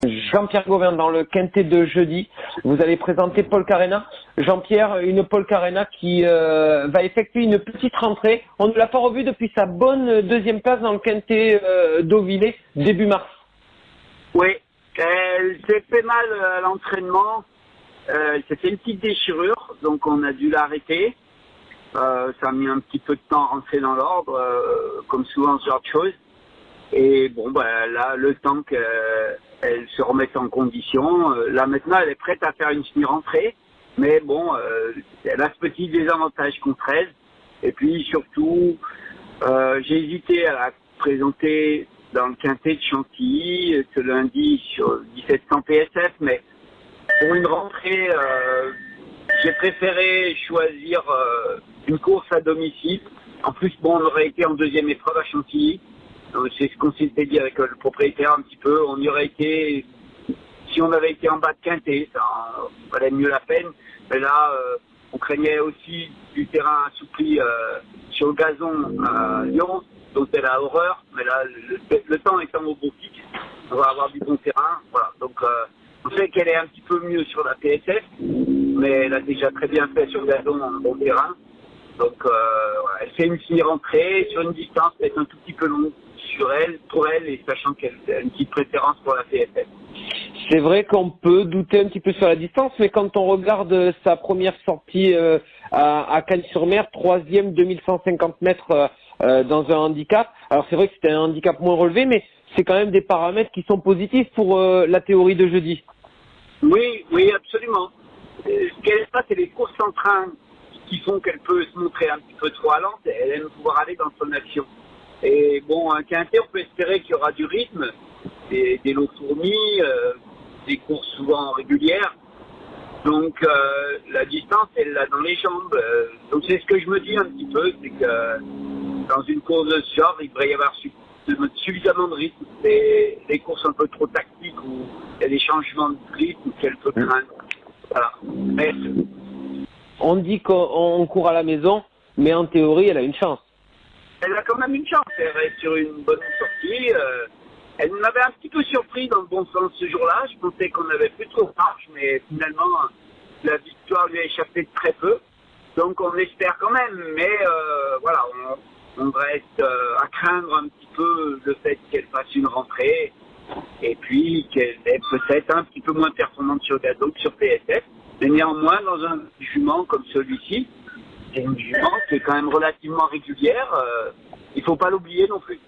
Jean-Pierre Gauvin dans le Quintet de jeudi. Vous allez présenter Polk Arena. Jean-Pierre, une Polk Arena qui va effectuer une petite rentrée. On ne l'a pas revu depuis sa bonne deuxième place dans le Quintet d'Auvillers début mars. Oui, elle s'est fait mal à l'entraînement. Elle s'est fait une petite déchirure, donc on a dû l'arrêter. Ça a mis un petit peu de temps à rentrer dans l'ordre, comme souvent ce genre de choses. Et bon, là, le temps qu'elle se remette en condition, là maintenant, elle est prête à faire une semi-rentrée. Mais bon, elle a ce petit désavantage contre elle. Et puis surtout, j'ai hésité à la présenter dans le Quintet de Chantilly ce lundi sur 1700 PSF, mais pour une rentrée, j'ai préféré choisir une course à domicile. En plus, bon, on aurait été en deuxième épreuve à Chantilly. C'est ce qu'on s'était dit avec le propriétaire un petit peu. On y aurait été, si on avait été en bas de Quintet, ça valait mieux la peine. Mais là, on craignait aussi du terrain assoupli sur le gazon à Lyon, dont elle a horreur. Mais là, le temps étant au beau fixe, on va avoir du bon terrain. Voilà. Donc, on sait qu'elle est un petit peu mieux sur la PSF, mais elle a déjà très bien fait sur le gazon en bon terrain. Donc, elle fait une semi-rentrée sur une distance peut-être un tout petit peu longue pour elle, et sachant qu'elle a une petite préférence pour la PSF. C'est vrai qu'on peut douter un petit peu sur la distance, mais quand on regarde sa première sortie à Cagnes-sur-Mer, troisième, 2150 mètres dans un handicap. Alors c'est vrai que c'était un handicap moins relevé, mais c'est quand même des paramètres qui sont positifs pour la théorie de jeudi. Oui, absolument. Ce qu'elle aime pas, c'est les courses en train qui font qu'elle peut se montrer un petit peu trop allante. Elle aime pouvoir aller dans son action. Et bon, un Quintet, on peut espérer qu'il y aura du rythme, des lots fournis, des courses souvent régulières. Donc la distance, elle l'a dans les jambes. Donc c'est ce que je me dis un petit peu, c'est que dans une course de ce genre, il devrait y avoir suffisamment de rythme. Des courses un peu trop tactiques où il y a des changements de rythme qu'elle peut craindre. Voilà. Mais, on dit qu'on court à la maison, mais en théorie, elle a une chance. Elle a quand même une chance, elle reste sur une bonne sortie. Elle m'avait un petit peu surpris dans le bon sens ce jour-là. Je pensais qu'on avait plus trop de marge, mais finalement, la victoire lui a échappé de très peu. Donc on espère quand même, mais voilà, on reste à craindre un petit peu le fait qu'elle fasse une rentrée et puis qu'elle est peut-être un petit peu moins performante sur gazon que sur PSF. Mais néanmoins, dans un jument comme celui-ci, c'est une jument qui est quand même relativement régulière. Il ne faut pas l'oublier non plus.